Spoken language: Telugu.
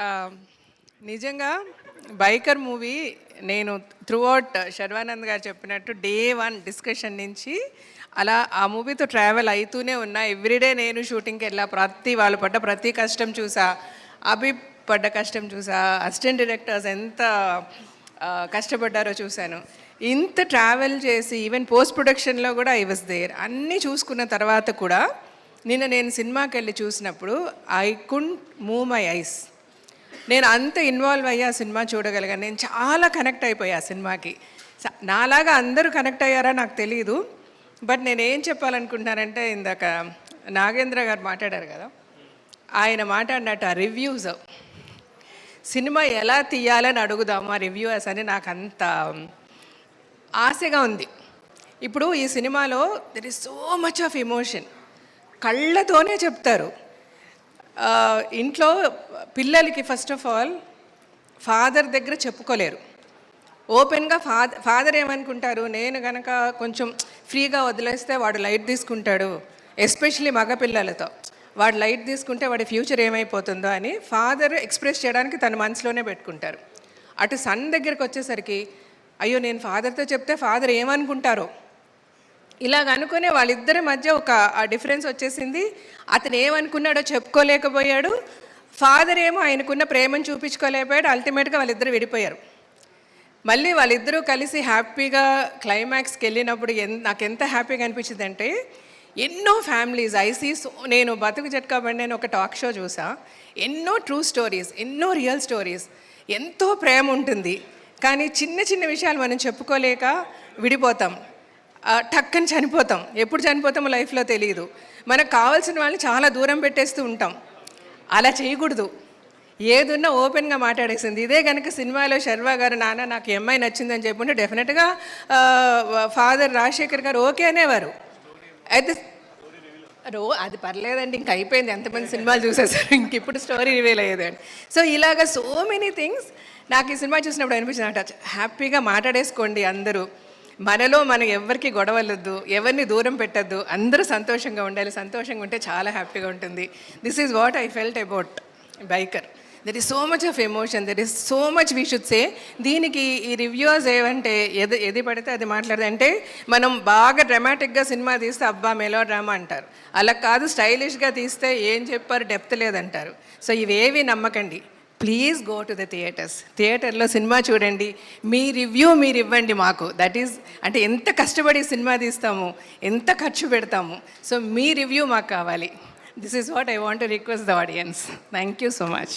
ఆ, నిజంగా బైకర్ మూవీ నేను త్రూఅవుట్ శర్వానంద్ గారు చెప్పినట్టు డే వన్ డిస్కషన్ నుంచి అలా ఆ మూవీతో ట్రావెల్ అవుతూనే ఉన్నా. ఎవ్రీడే నేను షూటింగ్కి వెళ్ళా, వాళ్ళు పడ్డ ప్రతి కష్టం చూసా, అభి పడ్డ కష్టం చూసా, అసిస్టెంట్ డైరెక్టర్స్ ఎంత కష్టపడ్డారో చూశాను. ఇంత ట్రావెల్ చేసి ఈవెన్ పోస్ట్ ప్రొడక్షన్లో కూడా ఐ వాజ్ దేర్. అన్నీ చూసుకున్న తర్వాత కూడా నిన్న నేను సినిమాకి వెళ్ళి చూసినప్పుడు I could move my eyes. నేను అంత ఇన్వాల్వ్ అయ్యా సినిమా చూడగలిగాను. నేను చాలా కనెక్ట్ అయిపోయా సినిమాకి. నాలాగా అందరూ కనెక్ట్ అయ్యారా నాకు తెలియదు. బట్ నేను ఏం చెప్పాలనుకుంటున్నానంటే, ఇందాక నాగేంద్ర గారు మాట్లాడారు కదా, ఆయన మాట్లాడినట్టు ఆ రివ్యూస్, సినిమా ఎలా తీయాలని అడుగుదామా రివ్యూస్ అని నాకు అంత ఆశగా ఉంది. ఇప్పుడు ఈ సినిమాలో there is so much of emotion. కళ్ళతోనే చెప్తారు. ఇంట్లో పిల్లలకి ఫస్ట్ ఆఫ్ ఆల్ ఫాదర్ దగ్గర చెప్పుకోలేరు. ఓపెన్గా ఫాదర్ ఏమనుకుంటారు, నేను కనుక కొంచెం ఫ్రీగా వదిలేస్తే వాడు లైట్ తీసుకుంటాడు, ఎస్పెషలీ మగ పిల్లలతో వాడు లైట్ తీసుకుంటే వాడి ఫ్యూచర్ ఏమైపోతుందో అని ఫాదర్ ఎక్స్ప్రెస్ చేయడానికి తన మనసులోనే పెట్టుకుంటారు. అటు సన్ దగ్గరికి వచ్చేసరికి అయ్యో నేను ఫాదర్తో చెప్తే ఫాదర్ ఏమనుకుంటారో ఇలాగ అనుకునే వాళ్ళిద్దరి మధ్య ఒక డిఫరెన్స్ వచ్చేసింది. అతను ఏమనుకున్నాడో చెప్పుకోలేకపోయాడు, ఫాదర్ ఏమో ఆయనకున్న ప్రేమను చూపించుకోలేకపోయాడు. అల్టిమేట్గా వాళ్ళిద్దరు విడిపోయారు. మళ్ళీ వాళ్ళిద్దరూ కలిసి హ్యాపీగా క్లైమాక్స్కి వెళ్ళినప్పుడు నాకు ఎంత హ్యాపీగా అనిపించింది అంటే, ఎన్నో ఫ్యామిలీస్ నేను బతుకు జట్కా బండి అని ఒక టాక్ షో చూసా. ఎన్నో ట్రూ స్టోరీస్, ఎన్నో రియల్ స్టోరీస్, ఎంతో ప్రేమ ఉంటుంది. కానీ చిన్న చిన్న విషయాలు మనం చెప్పుకోలేక విడిపోతాం, టక్కని చనిపోతాం. ఎప్పుడు చనిపోతామో లైఫ్లో తెలియదు. మనకు కావాల్సిన వాళ్ళని చాలా దూరం పెట్టేస్తూ ఉంటాం. అలా చేయకూడదు. ఏదున్నా ఓపెన్గా మాట్లాడేసింది. ఇదే కనుక సినిమాలో శర్వా గారు నాన్న నాకు ఈ అమ్మాయి నచ్చిందని చెప్పుంటే డెఫినెట్గా ఫాదర్ రాజశేఖర్ గారు ఓకే అనేవారు. అయితే అది పర్లేదండి, ఇంక అయిపోయింది, ఎంతమంది సినిమాలు చూసేసారు, ఇంక ఇప్పుడు స్టోరీ రివీల్ అయ్యేదండి. సో ఇలాగ సో మెనీ థింగ్స్ నాకు ఈ సినిమా చూసినప్పుడు అనిపించింది అంట, హ్యాపీగా మాట్లాడేసుకోండి అందరూ. మనలో మనం ఎవరికి గొడవలొద్దు, ఎవరిని దూరం పెట్టద్దు, అందరూ సంతోషంగా ఉండాలి. సంతోషంగా ఉంటే చాలా హ్యాపీగా ఉంటుంది. This is what I felt about biker. There is so much of emotion, there is so much we should say. దీనికి ఈ రివ్యూస్ ఏమంటే ఏది పడితే అది మాట్లాడదంటే, మనం బాగా డ్రామాటిక్గా సినిమా తీస్తే అబ్బా మెలో డ్రామా అంటారు. అలా కాదు, స్టైలిష్గా తీస్తే ఏం చెప్పారు డెప్త్ లేదంటారు. సో ఇవేవి నమ్మకండి. ప్లీజ్ గో టు ద థియేటర్లో సినిమా చూడండి, మీ రివ్యూ మీరు ఇవ్వండి మాకు. దట్ ఈజ్ అంటే ఎంత కష్టపడి సినిమా తీస్తాము, ఎంత ఖర్చు పెడతాము. సో మీ రివ్యూ మాకు కావాలి. This is what I want to request the audience. Thank you so much.